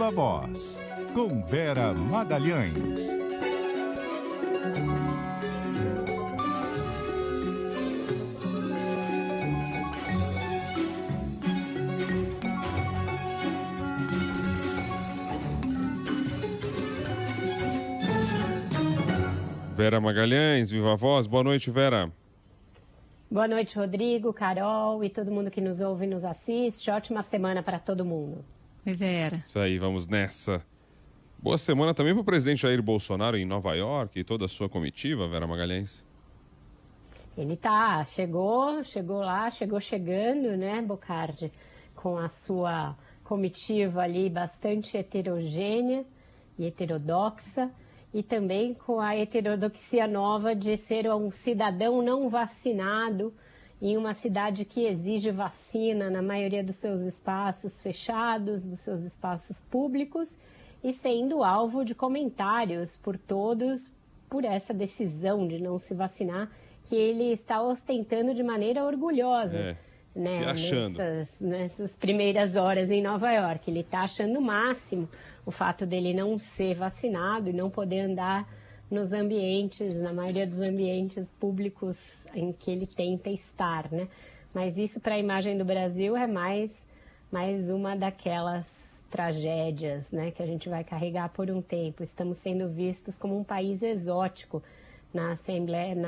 Viva Voz, com Vera Magalhães. Vera Magalhães, Viva Voz. Boa noite, Vera. Boa noite, Rodrigo, Carol e todo mundo que nos ouve e nos assiste. Ótima semana para todo mundo. Oi, Vera. Isso aí, vamos nessa. Boa semana também para o presidente Jair Bolsonaro em Nova York e toda a sua comitiva, Vera Magalhães. Ele chegou chegando, né, Bocardi, com a sua comitiva ali bastante heterogênea e heterodoxa, e também com a heterodoxia nova de ser um cidadão não vacinado em uma cidade que exige vacina na maioria dos seus espaços fechados, dos seus espaços públicos, e sendo alvo de comentários por todos por essa decisão de não se vacinar, que ele está ostentando de maneira orgulhosa. Né, se achando. Nessas primeiras horas em Nova York. Ele está achando o máximo o fato dele não ser vacinado e não poder andar nos ambientes, na maioria dos ambientes públicos em que ele tenta estar, né? Mas isso, para a imagem do Brasil, é mais uma daquelas tragédias, né, que a gente vai carregar por um tempo. Estamos sendo vistos como um país exótico na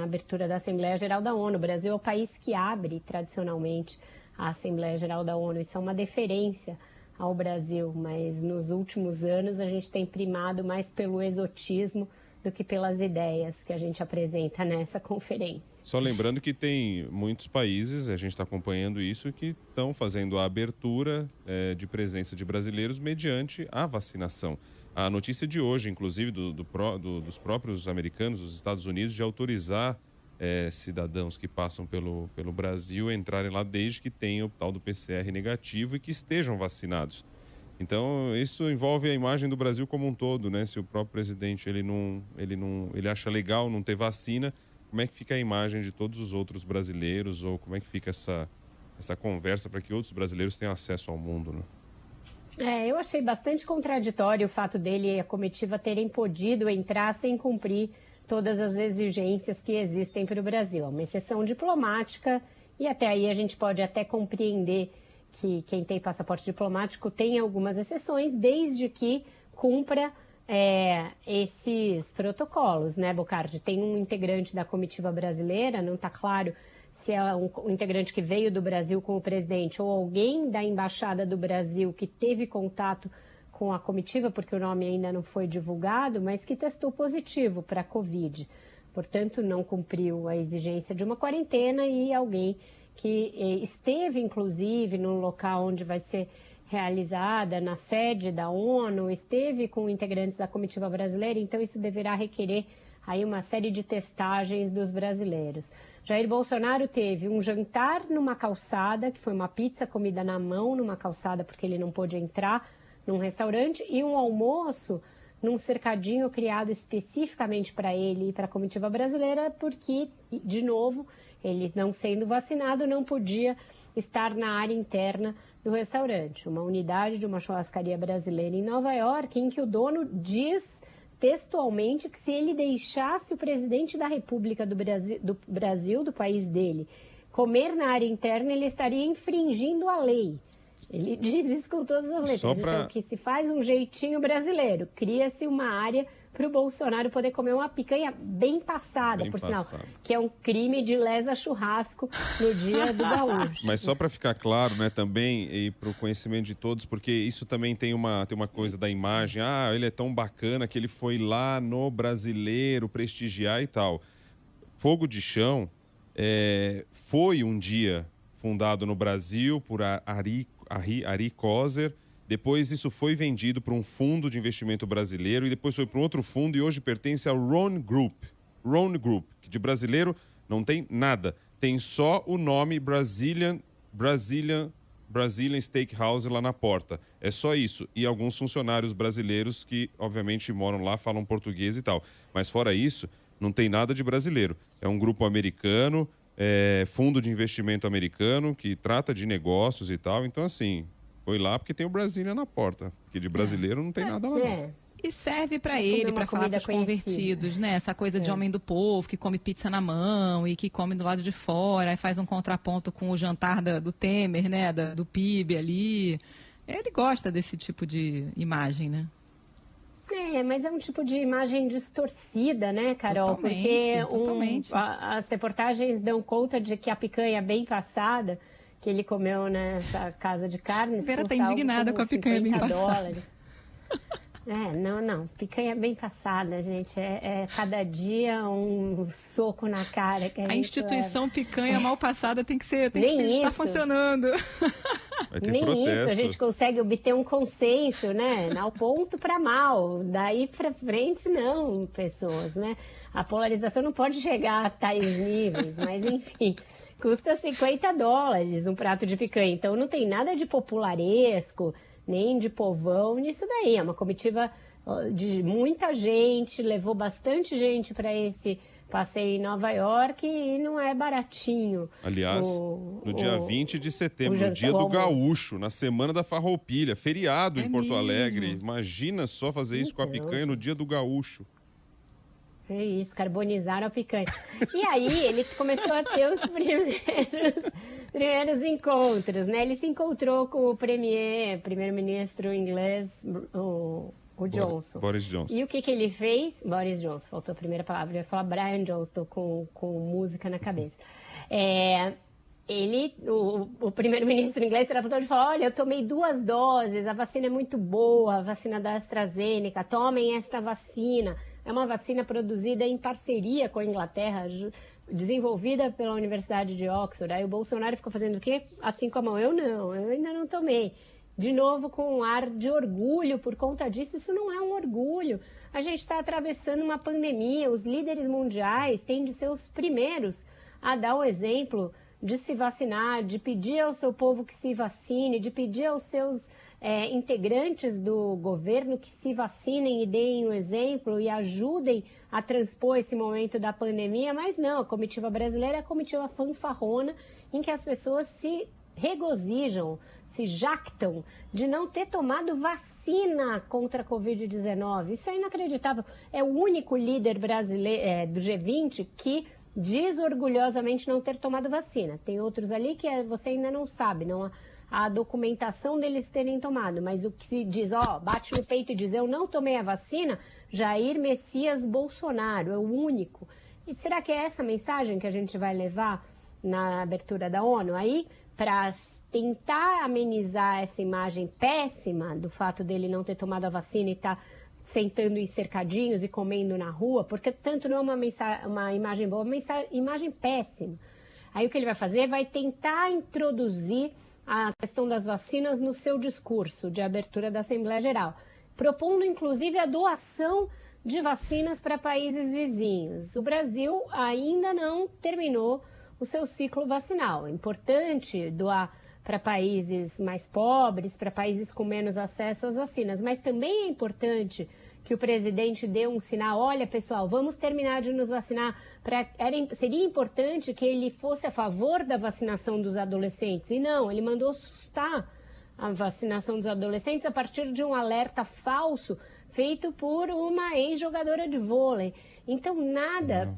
abertura da Assembleia Geral da ONU. O Brasil é o país que abre tradicionalmente a Assembleia Geral da ONU. Isso é uma deferência ao Brasil, mas nos últimos anos a gente tem primado mais pelo exotismo do que pelas ideias que a gente apresenta nessa conferência. Só lembrando que tem muitos países, a gente está acompanhando isso, que estão fazendo a abertura de presença de brasileiros mediante a vacinação. A notícia de hoje, inclusive, dos próprios americanos, dos Estados Unidos, de autorizar cidadãos que passam pelo Brasil a entrarem lá desde que tenham o tal do PCR negativo e que estejam vacinados. Então, isso envolve a imagem do Brasil como um todo, né? Se o próprio presidente ele acha legal não ter vacina, como é que fica a imagem de todos os outros brasileiros, ou como é que fica essa conversa para que outros brasileiros tenham acesso ao mundo, né? Eu achei bastante contraditório o fato dele e a comitiva terem podido entrar sem cumprir todas as exigências que existem para o Brasil. É uma exceção diplomática e até aí a gente pode até compreender que quem tem passaporte diplomático tem algumas exceções, desde que cumpra esses protocolos, né, Bocardi? Tem um integrante da comitiva brasileira, não está claro se é um integrante que veio do Brasil com o presidente ou alguém da Embaixada do Brasil que teve contato com a comitiva, porque o nome ainda não foi divulgado, mas que testou positivo para a Covid. Portanto, não cumpriu a exigência de uma quarentena, e alguém que esteve, inclusive, no local onde vai ser realizada, na sede da ONU, esteve com integrantes da comitiva brasileira, então isso deverá requerer aí uma série de testagens dos brasileiros. Jair Bolsonaro teve um jantar numa calçada, que foi uma pizza comida na mão numa calçada porque ele não pôde entrar num restaurante, e um almoço num cercadinho criado especificamente para ele e para a comitiva brasileira, porque, de novo, ele não sendo vacinado não podia estar na área interna do restaurante. Uma unidade de uma churrascaria brasileira em Nova York, em que o dono diz textualmente que se ele deixasse o presidente da República do Brasil, do país dele, comer na área interna, ele estaria infringindo a lei. Ele diz isso com todas as letras. Então, que se faz um jeitinho brasileiro, cria-se uma área para o Bolsonaro poder comer uma picanha bem passada, sinal, que é um crime de lesa churrasco no dia do gaúcho. Mas só para ficar claro, né, também, e para o conhecimento de todos, porque isso também tem uma coisa da imagem, ele é tão bacana que ele foi lá no Brasileiro prestigiar e tal. Fogo de Chão foi um dia fundado no Brasil por Ari Kozer. Depois isso foi vendido para um fundo de investimento brasileiro e depois foi para um outro fundo e hoje pertence ao Rohn Group. Rohn Group, que de brasileiro não tem nada. Tem só o nome Brazilian Steakhouse lá na porta. É só isso. E alguns funcionários brasileiros que, obviamente, moram lá, falam português e tal. Mas fora isso, não tem nada de brasileiro. É um grupo americano, fundo de investimento americano, que trata de negócios e tal. Então, assim, Foi lá porque tem o Brasília na porta. Porque de brasileiro não tem nada lá, não. E serve para ele, para falar para os convertidos, né? Essa coisa de homem do povo, que come pizza na mão e que come do lado de fora, e faz um contraponto com o jantar do Temer, né? Do PIB ali. Ele gosta desse tipo de imagem, né? Mas é um tipo de imagem distorcida, né, Carol? Totalmente. As reportagens dão conta de que a picanha bem passada, que ele comeu nessa casa de carnes, Vera está indignada com a picanha bem passada. Não. Picanha bem passada, gente. É cada dia um soco na cara. Que a instituição leva. Picanha mal passada tem que estar funcionando. Nem protesto. Isso a gente consegue obter um consenso, né? Ao ponto para mal. Daí para frente, não, pessoas, né? A polarização não pode chegar a tais níveis, mas enfim, custa $50 um prato de picanha. Então não tem nada de popularesco, nem de povão nisso daí. É uma comitiva de muita gente, levou bastante gente para esse passeio em Nova York e não é baratinho. Aliás, no dia 20 de setembro, no dia do gaúcho, na semana da farroupilha, feriado em Porto Alegre. Imagina só fazer isso com a picanha no dia do gaúcho. É isso, carbonizaram a picanha. E aí ele começou a ter os primeiros encontros, né? Ele se encontrou com o primeiro-ministro inglês, o Johnson. Boris Johnson. E o que ele fez? Boris Johnson, faltou a primeira palavra. Eu ia falar Brian Johnson, com música na cabeça. O primeiro-ministro inglês tratou de falar, olha, eu tomei 2 doses, a vacina é muito boa, a vacina da AstraZeneca, tomem esta vacina. É uma vacina produzida em parceria com a Inglaterra, desenvolvida pela Universidade de Oxford. Aí o Bolsonaro ficou fazendo o quê? Assim com a mão, eu ainda não tomei. De novo, com um ar de orgulho por conta disso. Isso não é um orgulho. A gente está atravessando uma pandemia. Os líderes mundiais têm de ser os primeiros a dar o exemplo de se vacinar, de pedir ao seu povo que se vacine, de pedir aos seus integrantes do governo que se vacinem e deem o exemplo e ajudem a transpor esse momento da pandemia. Mas não, a comitiva brasileira é a comitiva fanfarrona em que as pessoas se regozijam, se jactam de não ter tomado vacina contra a Covid-19. Isso é inacreditável. É o único líder brasileiro do G20 que diz orgulhosamente não ter tomado vacina. Tem outros ali que você ainda não sabe, não a documentação deles terem tomado, mas o que se diz, bate no peito e diz, eu não tomei a vacina, Jair Messias Bolsonaro, é o único. E será que é essa mensagem que a gente vai levar na abertura da ONU? Aí, para tentar amenizar essa imagem péssima do fato dele não ter tomado a vacina e estar sentando em cercadinhos e comendo na rua, porque tanto não é uma imagem boa, é uma imagem péssima. Aí o que ele vai fazer? Vai tentar introduzir a questão das vacinas no seu discurso de abertura da Assembleia Geral, propondo inclusive a doação de vacinas para países vizinhos. O Brasil ainda não terminou o seu ciclo vacinal. É importante doar para países mais pobres, para países com menos acesso às vacinas. Mas também é importante que o presidente dê um sinal, olha, pessoal, vamos terminar de nos vacinar. Seria importante que ele fosse a favor da vacinação dos adolescentes. E não, ele mandou sustar a vacinação dos adolescentes a partir de um alerta falso feito por uma ex-jogadora de vôlei. Então, nada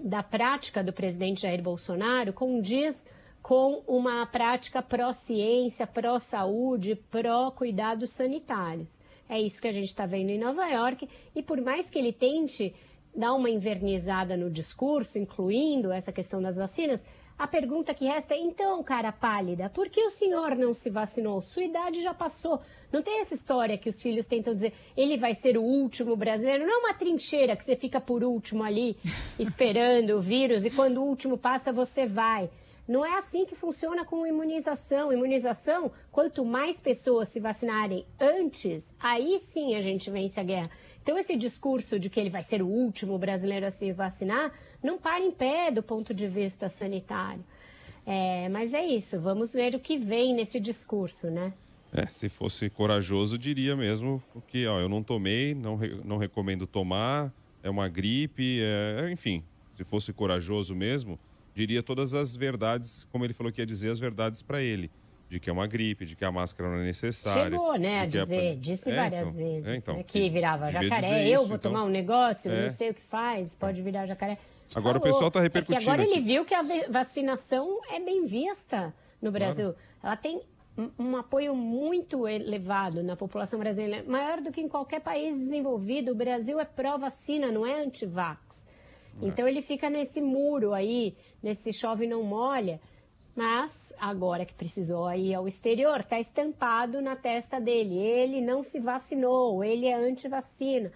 da prática do presidente Jair Bolsonaro condiz com uma prática pró-ciência, pró-saúde, pró-cuidados sanitários. É isso que a gente está vendo em Nova York, e por mais que ele tente dar uma invernizada no discurso, incluindo essa questão das vacinas, a pergunta que resta é, então, cara pálida, por que o senhor não se vacinou? Sua idade já passou. Não tem essa história que os filhos tentam dizer, ele vai ser o último brasileiro. Não é uma trincheira que você fica por último ali, esperando o vírus, e quando o último passa, você vai. Não é assim que funciona com imunização. Imunização, quanto mais pessoas se vacinarem antes, aí sim a gente vence a guerra. Então, esse discurso de que ele vai ser o último brasileiro a se vacinar não para em pé do ponto de vista sanitário. Mas é isso, vamos ver o que vem nesse discurso, né? Se fosse corajoso, diria mesmo que eu não tomei, não recomendo tomar, é uma gripe, enfim, se fosse corajoso mesmo, diria todas as verdades, como ele falou que ia dizer, as verdades para ele. de que é uma gripe, de que a máscara não é necessária. Chegou, né, a dizer, disse várias vezes, né, que virava jacaré. Eu vou tomar um negócio, não sei o que faz, pode virar jacaré. Agora o pessoal está repercutindo. Que agora ele viu que a vacinação é bem vista no Brasil. Ela tem um apoio muito elevado na população brasileira, maior do que em qualquer país desenvolvido. O Brasil é pró-vacina, não é anti-vax. Então ele fica nesse muro aí, nesse chove não molha. Mas, agora que precisou ir ao exterior, está estampado na testa dele. Ele não se vacinou, ele é anti-vacina.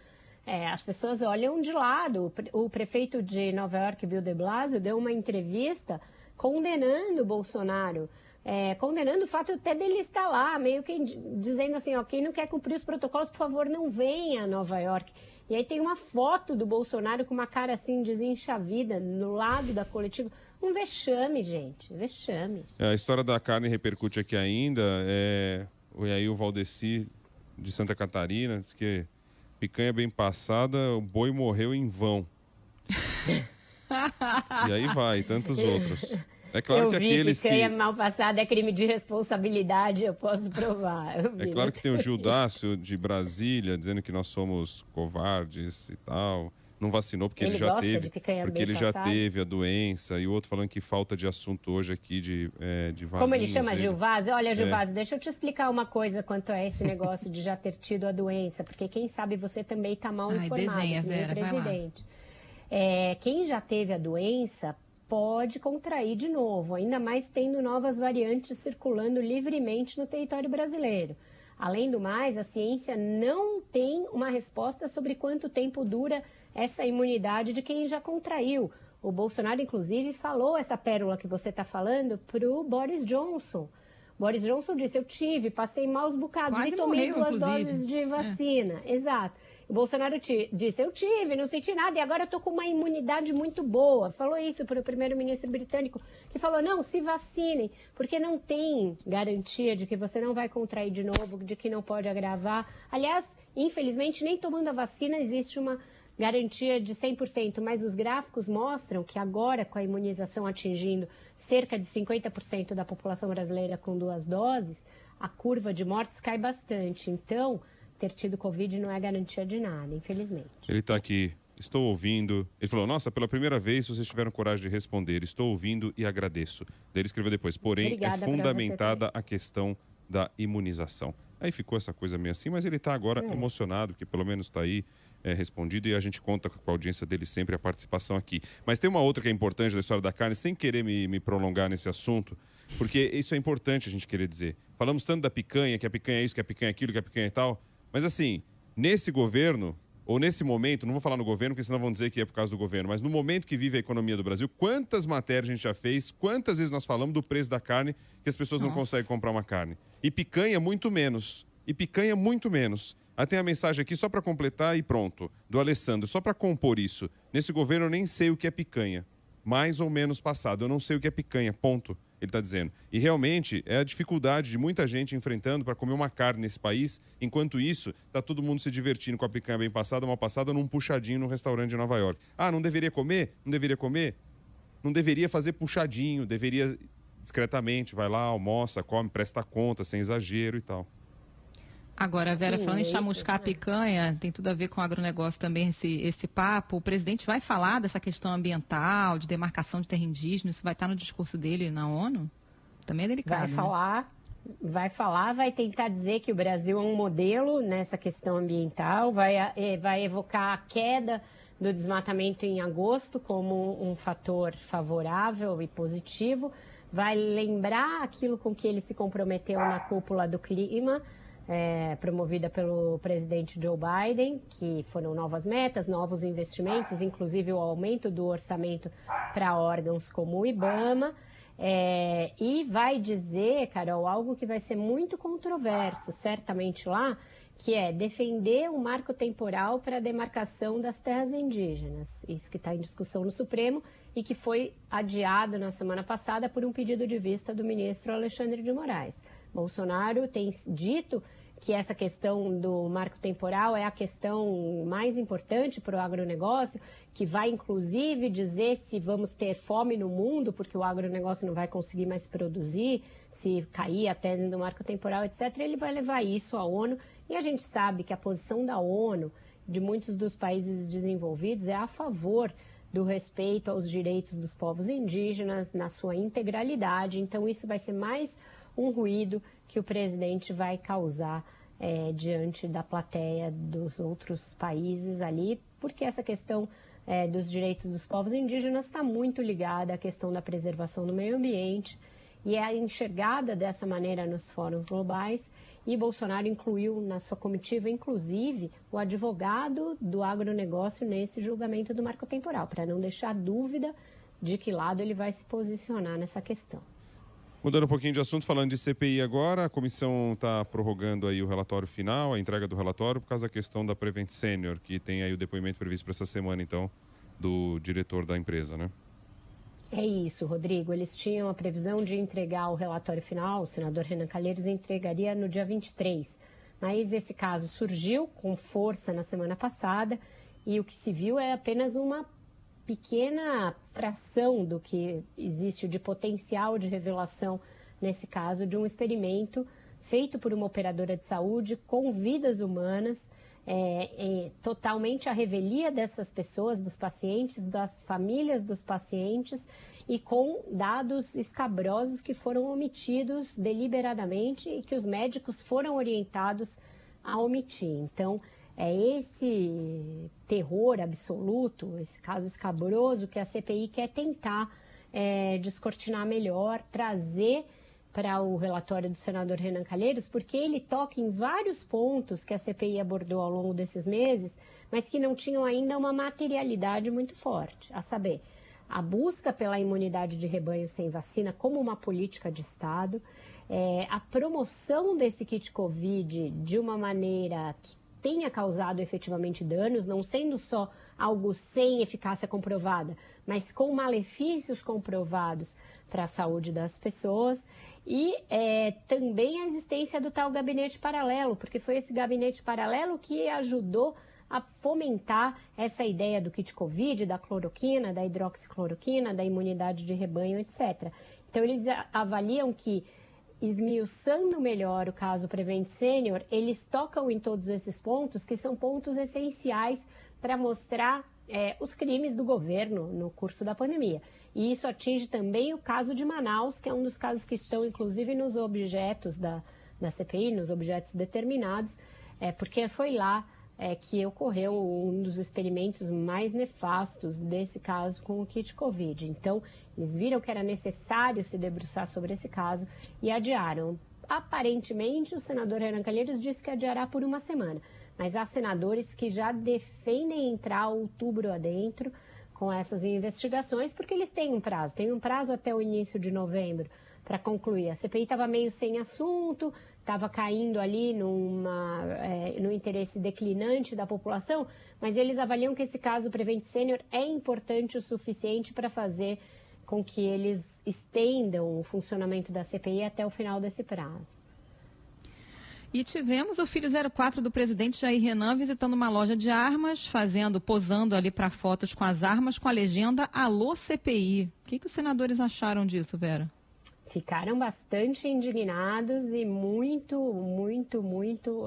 As pessoas olham de lado. O prefeito de Nova York, Bill de Blasio, deu uma entrevista condenando o Bolsonaro. Condenando o fato até dele estar lá, meio que dizendo assim, ó, quem não quer cumprir os protocolos, por favor, não venha a Nova York. E aí tem uma foto do Bolsonaro com uma cara assim, desenchavida, no lado da coletiva. Um vexame, gente, vexame. A história da carne repercute aqui ainda. E aí o Valdeci, de Santa Catarina, diz que picanha bem passada, o boi morreu em vão. E aí vai, tantos outros. É claro que aqueles picanha mal passada é crime de responsabilidade, eu posso provar. É claro que tem o Gildácio de Brasília dizendo que nós somos covardes e tal. Não vacinou porque ele já teve, a doença. E o outro falando que falta de assunto hoje aqui de vacinas. Como ele chama, Gilvásio? Olha, Gilvásio, deixa eu te explicar uma coisa quanto a esse negócio de já ter tido a doença, porque quem sabe você também está mal informado, Vera, presidente. Quem já teve a doença pode contrair de novo, ainda mais tendo novas variantes circulando livremente no território brasileiro. Além do mais, a ciência não tem uma resposta sobre quanto tempo dura essa imunidade de quem já contraiu. O Bolsonaro, inclusive, falou essa pérola que você está falando para o Boris Johnson. Boris Johnson disse, eu passei maus bocados e tomei 2 doses de vacina. Exato. O Bolsonaro disse, eu não senti nada e agora eu estou com uma imunidade muito boa. Falou isso para o primeiro-ministro britânico, que falou, não, se vacinem, porque não tem garantia de que você não vai contrair de novo, de que não pode agravar. Aliás, infelizmente, nem tomando a vacina existe uma garantia de 100%, mas os gráficos mostram que agora, com a imunização atingindo cerca de 50% da população brasileira com 2 doses, a curva de mortes cai bastante. Então, ter tido Covid não é garantia de nada, infelizmente. Ele está aqui, estou ouvindo. Ele falou, nossa, pela primeira vez vocês tiveram coragem de responder. Estou ouvindo e agradeço. Daí ele escreveu depois, porém, é fundamentada a questão da imunização. Aí ficou essa coisa meio assim, mas ele está agora emocionado, que pelo menos está aí respondido, e a gente conta com a audiência dele sempre, a participação aqui. Mas tem uma outra que é importante da história da carne, sem querer me prolongar nesse assunto, porque isso é importante a gente querer dizer. Falamos tanto da picanha, que a picanha é isso, que a picanha é aquilo, que a picanha é tal, mas assim, nesse governo, ou nesse momento, não vou falar no governo, porque senão vão dizer que é por causa do governo, mas no momento que vive a economia do Brasil, quantas matérias a gente já fez, quantas vezes nós falamos do preço da carne, que as pessoas não conseguem comprar uma carne. E picanha muito menos. Aí tem a mensagem aqui, só para completar e pronto, do Alessandro, só para compor isso. Nesse governo eu nem sei o que é picanha. Mais ou menos passado, eu não sei o que é picanha, ponto, ele está dizendo. E realmente é a dificuldade de muita gente enfrentando para comer uma carne nesse país. Enquanto isso, está todo mundo se divertindo com a picanha bem passada, mal passada, num puxadinho no restaurante de Nova York. Ah, não deveria comer? Não deveria comer? Não deveria fazer puxadinho, deveria discretamente, vai lá, almoça, come, presta conta, sem exagero e tal. Agora, Vera, falando em chamuscar a picanha, tem tudo a ver com o agronegócio também, esse papo. O presidente vai falar dessa questão ambiental, de demarcação de terra indígena, isso vai estar no discurso dele na ONU? Também é delicado. Vai tentar dizer que o Brasil é um modelo nessa questão ambiental, vai evocar a queda do desmatamento em agosto como um fator favorável e positivo, vai lembrar aquilo com que ele se comprometeu na cúpula do clima, promovida pelo presidente Joe Biden, que foram novas metas, novos investimentos, inclusive o aumento do orçamento para órgãos como o IBAMA, e vai dizer, Carol, algo que vai ser muito controverso, certamente lá, que é defender um marco temporal para a demarcação das terras indígenas. Isso que está em discussão no Supremo e que foi adiado na semana passada por um pedido de vista do ministro Alexandre de Moraes. Bolsonaro tem dito que essa questão do marco temporal é a questão mais importante para o agronegócio, que vai inclusive dizer se vamos ter fome no mundo, porque o agronegócio não vai conseguir mais produzir, se cair a tese do marco temporal, etc. Ele vai levar isso à ONU, e a gente sabe que a posição da ONU, de muitos dos países desenvolvidos, é a favor do respeito aos direitos dos povos indígenas na sua integralidade. Então isso vai ser mais um ruído que o presidente vai causar diante da plateia dos outros países ali, porque essa questão dos direitos dos povos indígenas está muito ligada à questão da preservação do meio ambiente e é enxergada dessa maneira nos fóruns globais. E Bolsonaro incluiu na sua comitiva, inclusive, o advogado do agronegócio nesse julgamento do marco temporal, para não deixar dúvida de que lado ele vai se posicionar nessa questão. Mudando um pouquinho de assunto, falando de CPI agora, a comissão está prorrogando aí o relatório final, a entrega do relatório, por causa da questão da Prevent Senior, que tem aí o depoimento previsto para essa semana, então, do diretor da empresa, né? É isso, Rodrigo. Eles tinham a previsão de entregar o relatório final, o senador Renan Calheiros entregaria no dia 23. Mas esse caso surgiu com força na semana passada e o que se viu é apenas uma pequena fração do que existe de potencial de revelação nesse caso de um experimento feito por uma operadora de saúde com vidas humanas, totalmente à revelia dessas pessoas, dos pacientes, das famílias dos pacientes e com dados escabrosos que foram omitidos deliberadamente e que os médicos foram orientados a omitir. Então, é esse terror absoluto, esse caso escabroso que a CPI quer tentar descortinar melhor, trazer para o relatório do senador Renan Calheiros, porque ele toca em vários pontos que a CPI abordou ao longo desses meses, mas que não tinham ainda uma materialidade muito forte, a saber, a busca pela imunidade de rebanho sem vacina como uma política de Estado, a promoção desse kit Covid de uma maneira que tenha causado efetivamente danos, não sendo só algo sem eficácia comprovada, mas com malefícios comprovados para a saúde das pessoas e também a existência do tal gabinete paralelo, porque foi esse gabinete paralelo que ajudou a fomentar essa ideia do kit Covid, da cloroquina, da hidroxicloroquina, da imunidade de rebanho, etc. Então, eles avaliam que, esmiuçando melhor o caso Prevent Senior, eles tocam em todos esses pontos, que são pontos essenciais para mostrar os crimes do governo no curso da pandemia. E isso atinge também o caso de Manaus, que é um dos casos que estão, inclusive, nos objetos da CPI, nos objetos determinados, porque foi lá que ocorreu um dos experimentos mais nefastos desse caso com o kit Covid. Então, eles viram que era necessário se debruçar sobre esse caso e adiaram. Aparentemente, o senador Renan Calheiros disse que adiará por uma semana, mas há senadores que já defendem entrar outubro adentro com essas investigações, porque eles têm um prazo até o início de novembro para concluir. A CPI estava meio sem assunto, estava caindo ali no interesse declinante da população, mas eles avaliam que esse caso Prevent Senior é importante o suficiente para fazer com que eles estendam o funcionamento da CPI até o final desse prazo. E tivemos o filho 04 do presidente Jair Renan visitando uma loja de armas, posando ali para fotos com as armas, com a legenda Alô CPI. O que os senadores acharam disso, Vera? Ficaram bastante indignados e muito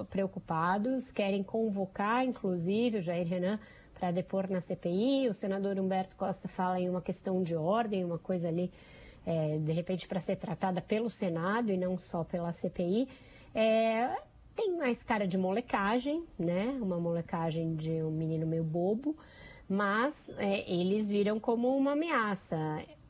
preocupados. Querem convocar, inclusive, o Jair Renan para depor na CPI. O senador Humberto Costa fala em uma questão de ordem, uma coisa ali, de repente, para ser tratada pelo Senado e não só pela CPI. Tem mais cara de molecagem, né? Uma molecagem de um menino meio bobo, mas eles viram como uma ameaça,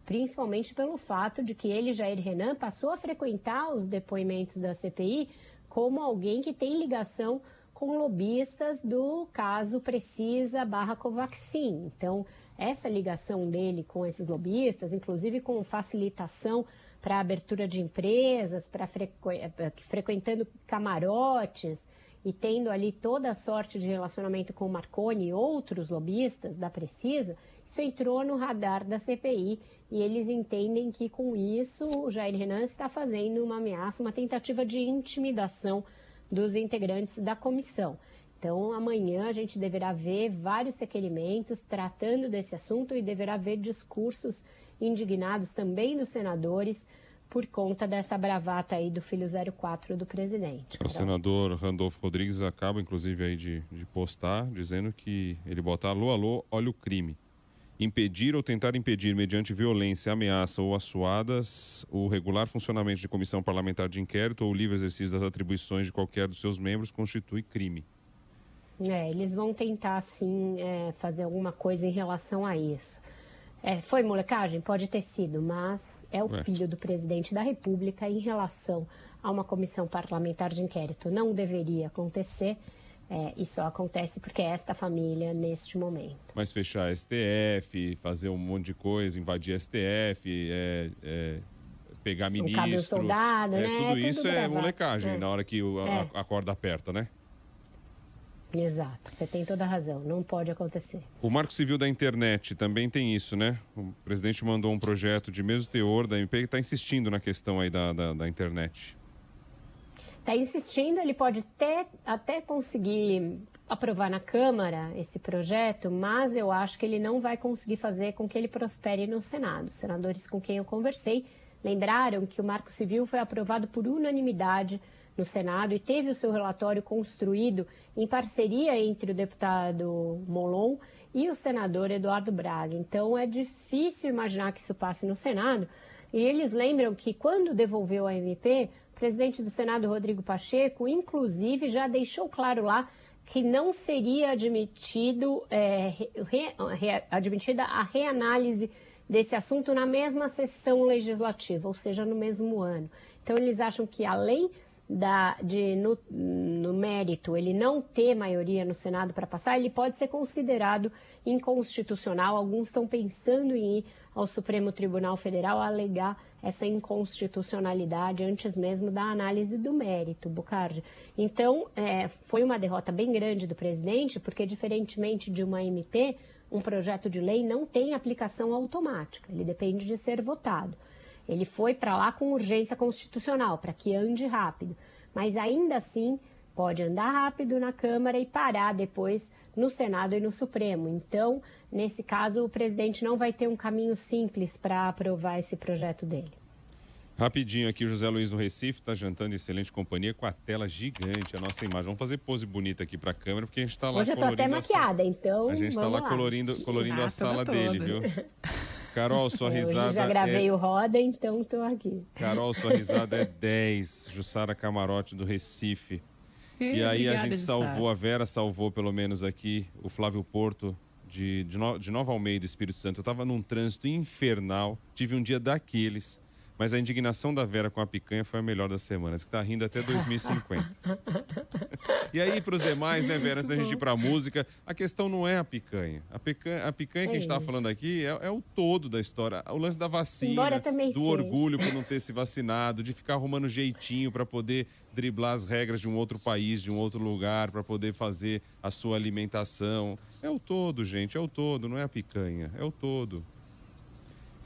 principalmente pelo fato de que ele, Jair Renan, passou a frequentar os depoimentos da CPI como alguém que tem ligação com lobistas do caso Precisa/Covaxin. Então, essa ligação dele com esses lobistas, inclusive com facilitação para a abertura de empresas, frequentando camarotes e tendo ali toda a sorte de relacionamento com o Marconi e outros lobistas da Precisa, isso entrou no radar da CPI e eles entendem que com isso o Jair Renan está fazendo uma ameaça, uma tentativa de intimidação dos integrantes da comissão. Então, amanhã a gente deverá ver vários requerimentos tratando desse assunto e deverá ver discursos indignados também dos senadores por conta dessa bravata aí do filho 04 do presidente. O senador Randolfo Rodrigues acaba, inclusive, aí de postar, dizendo que ele bota alô, alô, olha o crime. Impedir ou tentar impedir, mediante violência, ameaça ou assuadas, o regular funcionamento de comissão parlamentar de inquérito ou o livre exercício das atribuições de qualquer dos seus membros constitui crime. Eles vão tentar, sim, fazer alguma coisa em relação a isso. Foi molecagem? Pode ter sido, mas é o filho do presidente da República em relação a uma comissão parlamentar de inquérito. Não deveria acontecer, e só acontece porque é esta família neste momento. Mas fechar STF, fazer um monte de coisa, invadir STF, pegar ministro... Cabe um soldado, né? Tudo isso é molecagem, na hora que a corda aperta, né? Exato, você tem toda a razão, não pode acontecer. O Marco Civil da Internet também tem isso, né? O presidente mandou um projeto de mesmo teor da MP que está insistindo na questão aí da internet. Está insistindo, ele pode até conseguir aprovar na Câmara esse projeto, mas eu acho que ele não vai conseguir fazer com que ele prospere no Senado. Os senadores com quem eu conversei lembraram que o Marco Civil foi aprovado por unanimidade no Senado e teve o seu relatório construído em parceria entre o deputado Molon e o senador Eduardo Braga. Então, é difícil imaginar que isso passe no Senado. E eles lembram que, quando devolveu a MP, o presidente do Senado, Rodrigo Pacheco, inclusive, já deixou claro lá que não seria admitida a reanálise desse assunto na mesma sessão legislativa, ou seja, no mesmo ano. Então, eles acham que, além no mérito, ele não ter maioria no Senado para passar, ele pode ser considerado inconstitucional. Alguns estão pensando em ir ao Supremo Tribunal Federal a alegar essa inconstitucionalidade antes mesmo da análise do mérito, Bocardi. Então, foi uma derrota bem grande do presidente, porque, diferentemente de uma MP, um projeto de lei não tem aplicação automática, ele depende de ser votado. Ele foi para lá com urgência constitucional, para que ande rápido. Mas ainda assim, pode andar rápido na Câmara e parar depois no Senado e no Supremo. Então, nesse caso, o presidente não vai ter um caminho simples para aprovar esse projeto dele. Rapidinho aqui, o José Luiz no Recife está jantando em excelente companhia com a tela gigante, a nossa imagem. Vamos fazer pose bonita aqui para a câmera, porque a gente está lá colorindo. Hoje eu estou até maquiada, então a gente está lá colorindo a sala dele, viu? Carol, sua risada. Eu já gravei o Roda, então estou aqui. Carol, sua risada é 10. Jussara Camarote do Recife. E aí a gente salvou, a Vera salvou pelo menos aqui o Flávio Porto de Nova Almeida, Espírito Santo. Eu estava num trânsito infernal, tive um dia daqueles. Mas a indignação da Vera com a picanha foi a melhor da semana. Diz que tá rindo até 2050. E aí, para os demais, né, Vera, antes da gente ir para a música, a questão não é a picanha. A picanha que a gente estava falando aqui é o todo da história. O lance da vacina, do orgulho por não ter se vacinado, de ficar arrumando jeitinho para poder driblar as regras de um outro país, de um outro lugar, para poder fazer a sua alimentação. É o todo, gente, é o todo, não é a picanha, é o todo.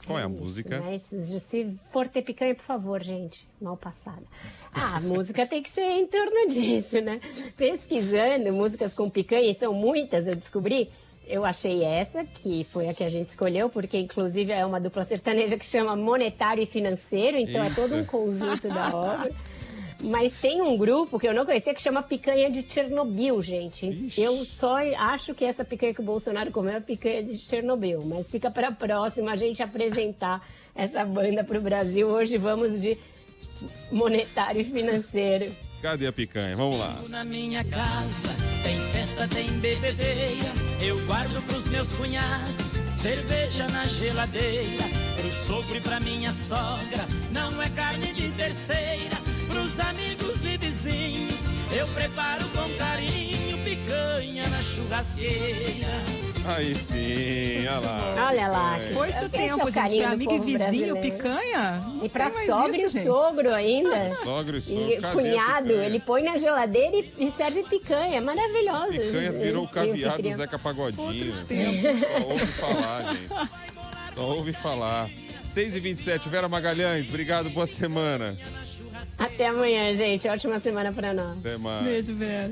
Qual é a música? Mas se for ter picanha, por favor, gente, mal passada. A música tem que ser em torno disso, né? Pesquisando músicas com picanha, e são muitas, eu descobri. Eu achei essa, que foi a que a gente escolheu, porque inclusive é uma dupla sertaneja que chama Monetário e Financeiro, então é todo um conjunto da obra. Mas tem um grupo que eu não conhecia que chama Picanha de Chernobyl, gente. Ixi. Eu só acho que essa picanha que o Bolsonaro comeu é picanha de Chernobyl. Mas fica para a próxima a gente apresentar essa banda para o Brasil. Hoje vamos de Monetário e Financeiro. Cadê a picanha? Vamos lá. Na minha casa tem festa, tem bebedeira. Eu guardo pros meus cunhados cerveja na geladeira. Pro sogro e pra minha sogra não é carne de terceira. Pros amigos e vizinhos eu preparo com carinho picanha na churrasqueira. Aí sim, olha lá. Olha lá. Foi-se o tempo, gente, pra amigo e vizinho, picanha. E pra sogra e sogro ainda. Sogro e sogro. E cunhado, ele põe na geladeira e serve picanha. Maravilhoso. Picanha virou o caviar do Zeca Pagodinho. Só ouve falar, gente. Só ouve falar. 6h27, Vera Magalhães, obrigado, boa semana. Até amanhã, gente. Ótima semana pra nós. Até mais. Beijo, Vera.